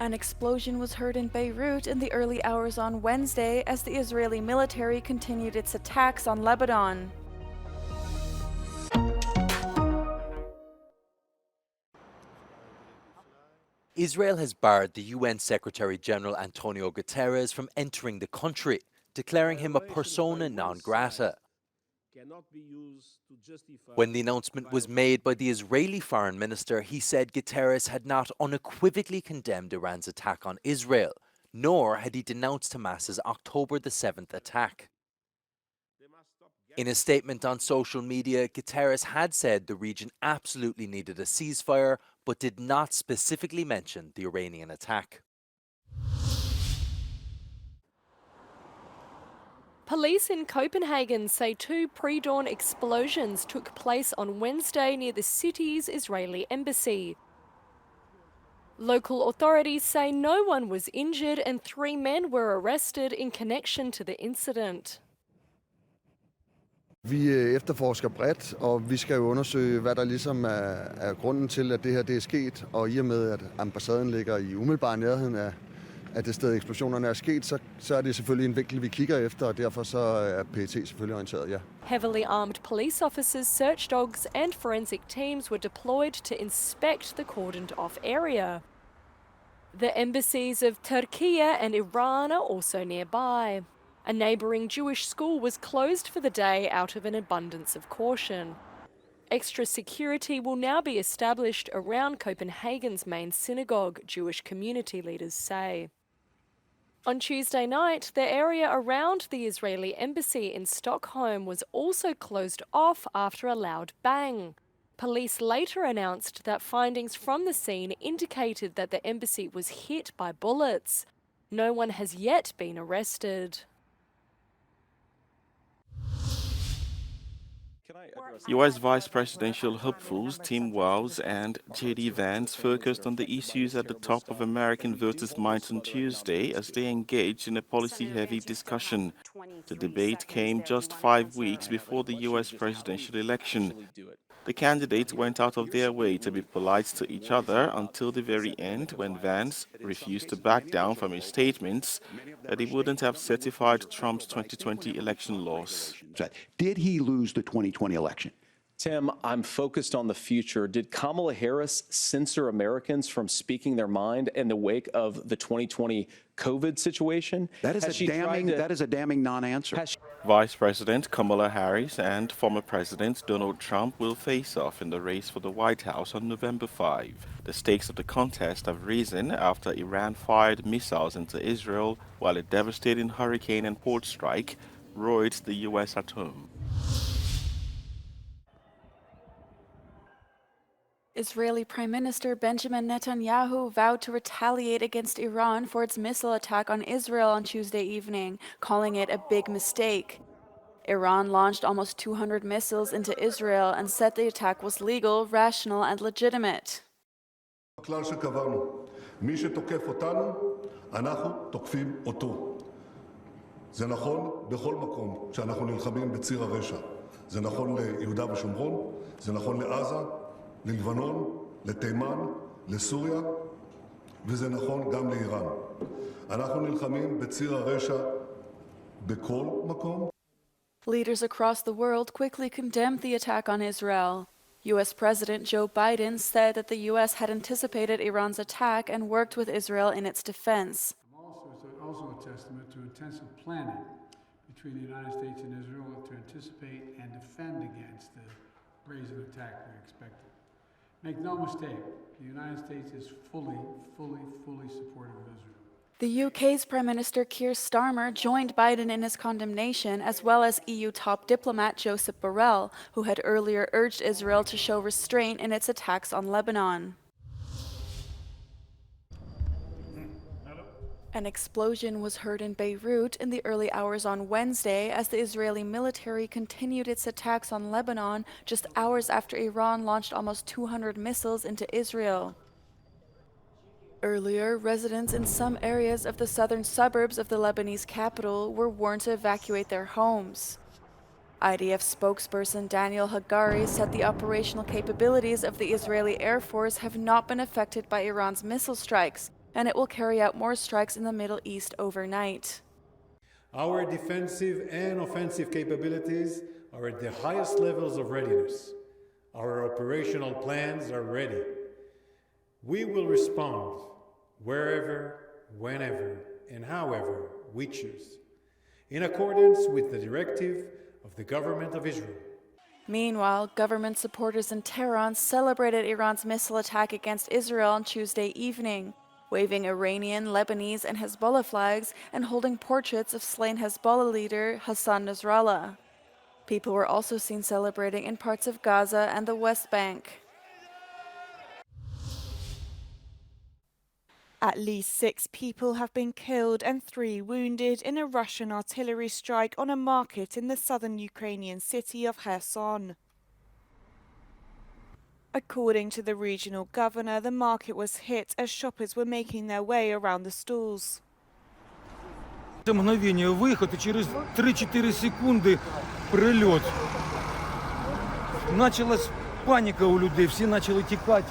An explosion was heard in Beirut in the early hours on Wednesday as the Israeli military continued its attacks on Lebanon. Israel has barred the UN Secretary-General Antonio Guterres from entering the country, declaring him a persona non grata. When the announcement was made by the Israeli foreign minister, he said Guterres had not unequivocally condemned Iran's attack on Israel, nor had he denounced Hamas's October the 7th attack. In a statement on social media, Guterres had said the region absolutely needed a ceasefire, but did not specifically mention the Iranian attack. Police in Copenhagen say 2 pre-dawn explosions took place on Wednesday near the city's Israeli embassy. Local authorities say no one was injured and 3 men were arrested in connection to the incident. Vi efterforsker bredt, og vi skal jo undersøge, hvad der ligesom er grunden til, at det her det er sket. Og i og med, at ambassaden ligger i umiddelbar nærheden af det sted, eksplosionerne er sket, så er det selvfølgelig en vinkel, vi kigger efter, og derfor så er PET selvfølgelig orienteret, ja. Heavily armed police officers, search dogs and forensic teams were deployed to inspect the cordoned-off area. The embassies of Turkey and Iran are also nearby. A neighbouring Jewish school was closed for the day out of an abundance of caution. Extra security will now be established around Copenhagen's main synagogue, Jewish community leaders say. On Tuesday night, the area around the Israeli embassy in Stockholm was also closed off after a loud bang. Police later announced that findings from the scene indicated that the embassy was hit by bullets. No one has yet been arrested. US Vice Presidential hopefuls Tim Walz and J.D. Vance focused on the issues at the top of American voters' minds on Tuesday as they engaged in a policy-heavy discussion. The debate came just 5 weeks before the US presidential election. The candidates went out of their way to be polite to each other until the very end, when Vance refused to back down from his statements that he wouldn't have certified Trump's 2020 election loss. Did he lose the 2020 election? Tim, I'm focused on the future. Did Kamala Harris censor Americans from speaking their mind in the wake of the 2020 COVID situation? That is a damning non-answer. Vice President Kamala Harris and former President Donald Trump will face off in the race for the White House on November 5. The stakes of the contest have risen after Iran fired missiles into Israel while a devastating hurricane and port strike roiled the U.S. at home. Israeli Prime Minister Benjamin Netanyahu vowed to retaliate against Iran for its missile attack on Israel on Tuesday evening, calling it a big mistake. Iran launched almost 200 missiles into Israel and said the attack was legal, rational, and legitimate. הכלל שקבענו, מי שתוקף אותנו, אנחנו תוקפים אותו. זה נכון בכל מקום שאנחנו נלחמים בציר הרשע. זה נכון ליהודה ושומרון, זה נכון לעזה, ללבנון, לתימן, לסוריה, וזה נכון גם לאיראן. אנחנו נלחמים בציר הרשע בכל מקום. Leaders across the world quickly condemned the attack on Israel. U.S. President Joe Biden said that the U.S. had anticipated Iran's attack and worked with Israel in its defense. It's also a testament to intensive planning between the United States and Israel to anticipate and defend against the brazen attack we expected. Make no mistake, the United States is fully supportive of Israel. The UK's Prime Minister Keir Starmer joined Biden in his condemnation, as well as EU top diplomat Joseph Borrell, who had earlier urged Israel to show restraint in its attacks on Lebanon. An explosion was heard in Beirut in the early hours on Wednesday as the Israeli military continued its attacks on Lebanon just hours after Iran launched almost 200 missiles into Israel. Earlier, residents in some areas of the southern suburbs of the Lebanese capital were warned to evacuate their homes. IDF spokesperson Daniel Hagari said the operational capabilities of the Israeli Air Force have not been affected by Iran's missile strikes, and it will carry out more strikes in the Middle East overnight. Our defensive and offensive capabilities are at the highest levels of readiness. Our operational plans are ready. We will respond wherever, whenever, and however we choose, in accordance with the directive of the government of Israel. Meanwhile, government supporters in Tehran celebrated Iran's missile attack against Israel on Tuesday evening, waving Iranian, Lebanese, and Hezbollah flags and holding portraits of slain Hezbollah leader Hassan Nasrallah. People were also seen celebrating in parts of Gaza and the West Bank. At least 6 people have been killed and 3 wounded in a Russian artillery strike on a market in the southern Ukrainian city of Kherson. According to the regional governor, the market was hit as shoppers were making their way around the stalls. Мгновение выход, и через 3-4 секунды прилет. Началась паніка у людей, всі почали тікати,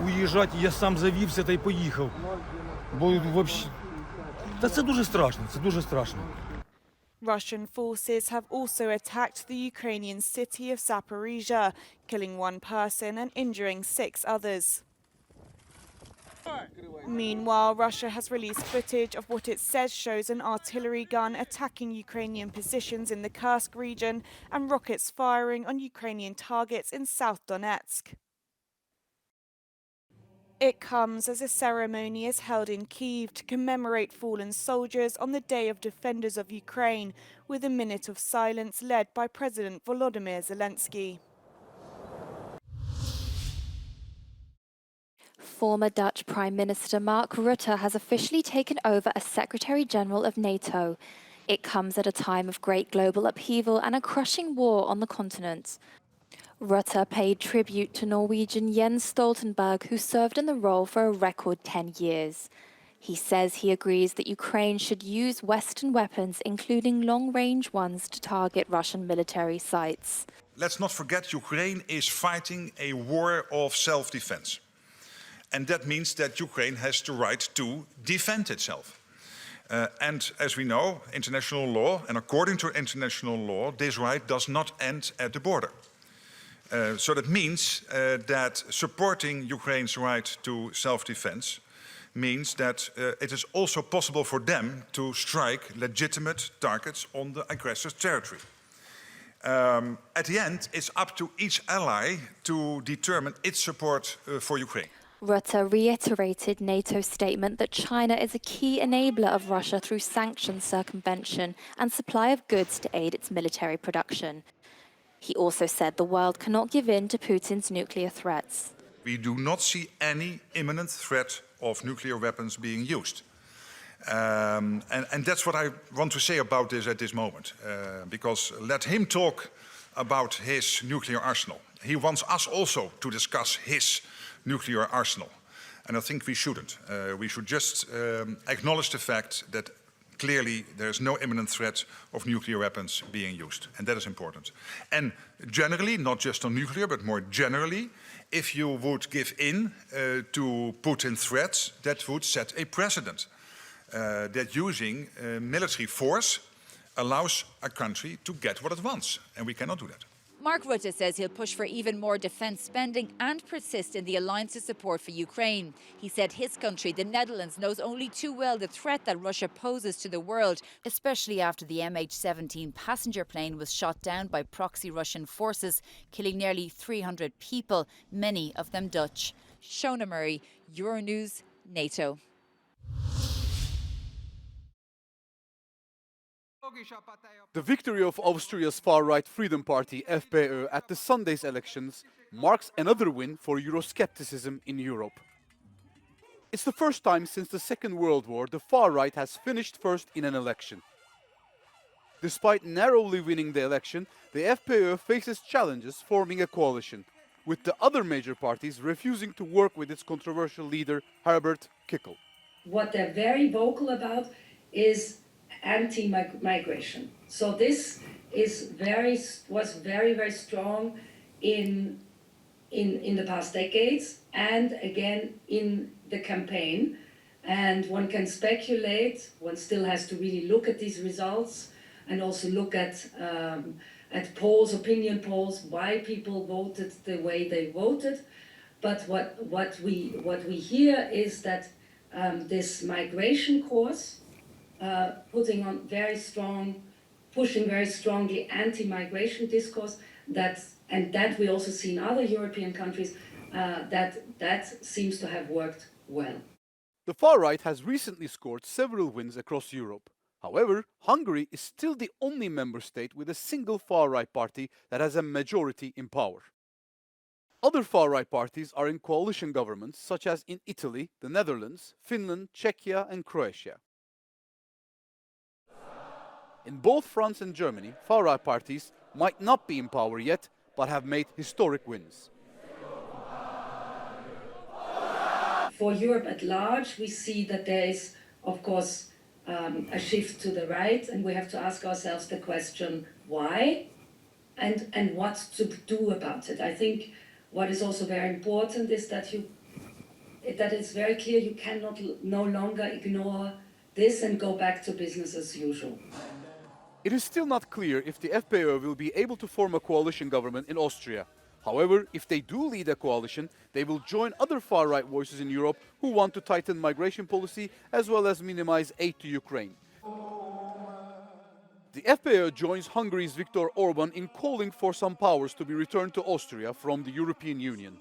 уїжджати. Я сам завівся та й поїхав. Бо взагалі, та це дуже страшно, це дуже страшно. Russian forces have also attacked the Ukrainian city of Zaporizhia, killing 1 person and injuring 6 others. Meanwhile, Russia has released footage of what it says shows an artillery gun attacking Ukrainian positions in the Kursk region and rockets firing on Ukrainian targets in South Donetsk. It comes as a ceremony is held in Kyiv to commemorate fallen soldiers on the Day of Defenders of Ukraine, with a minute of silence led by President Volodymyr Zelensky. Former Dutch Prime Minister Mark Rutte has officially taken over as Secretary General of NATO. It comes at a time of great global upheaval and a crushing war on the continent. Rutte paid tribute to Norwegian Jens Stoltenberg, who served in the role for a record 10 years. He says he agrees that Ukraine should use Western weapons, including long-range ones, to target Russian military sites. Let's not forget Ukraine is fighting a war of self-defense. And that means that Ukraine has the right to defend itself. And as we know, international law, and according to international law, this right does not end at the border. So that means that supporting Ukraine's right to self-defense means that it is also possible for them to strike legitimate targets on the aggressor's territory. At the end, it's up to each ally to determine its support for Ukraine. Rutte reiterated NATO's statement that China is a key enabler of Russia through sanctions circumvention and supply of goods to aid its military production. He also said the world cannot give in to Putin's nuclear threats. We do not see any imminent threat of nuclear weapons being used. And that's what I want to say about this at this moment. Because let him talk about his nuclear arsenal. He wants us also to discuss his nuclear arsenal. And I think we shouldn't. We should just acknowledge the fact that clearly there is no imminent threat of nuclear weapons being used. And that is important. And generally, not just on nuclear, but more generally, if you would give in to Putin's threats, that would set a precedent. That using military force allows a country to get what it wants. And we cannot do that. Mark Rutte says he'll push for even more defence spending and persist in the alliance's support for Ukraine. He said his country, the Netherlands, knows only too well the threat that Russia poses to the world, especially after the MH17 passenger plane was shot down by proxy Russian forces, killing nearly 300 people, many of them Dutch. Shona Murray, Euronews, NATO. The victory of Austria's far-right Freedom Party, FPÖ, at the Sunday's elections marks another win for Euroscepticism in Europe. It's the first time since the Second World War the far-right has finished first in an election. Despite narrowly winning the election, the FPÖ faces challenges forming a coalition, with the other major parties refusing to work with its controversial leader, Herbert Kickl. What they're very vocal about is anti-migration. So this is was very strong in the past decades and again in the campaign. And one can speculate, one still has to really look at these results and also look at polls, opinion polls, why people voted the way they voted. But what we hear is that this migration course, pushing very strongly anti-migration discourse, that we also see in other European countries, that seems to have worked well. The far right has recently scored several wins across Europe. However, Hungary is still the only member state with a single far right party that has a majority in power. Other far right parties are in coalition governments, such as in Italy, the Netherlands, Finland, Czechia, and Croatia. In both France and Germany, far right parties might not be in power yet, but have made historic wins. For Europe at large, we see that there is, of course, a shift to the right, and we have to ask ourselves the question, why? And what to do about it. I think what is also very important is that it's very clear you cannot no longer ignore this and go back to business as usual. It is still not clear if the FPÖ will be able to form a coalition government in Austria. However, if they do lead a coalition, they will join other far-right voices in Europe who want to tighten migration policy as well as minimize aid to Ukraine. The FPÖ joins Hungary's Viktor Orban in calling for some powers to be returned to Austria from the European Union.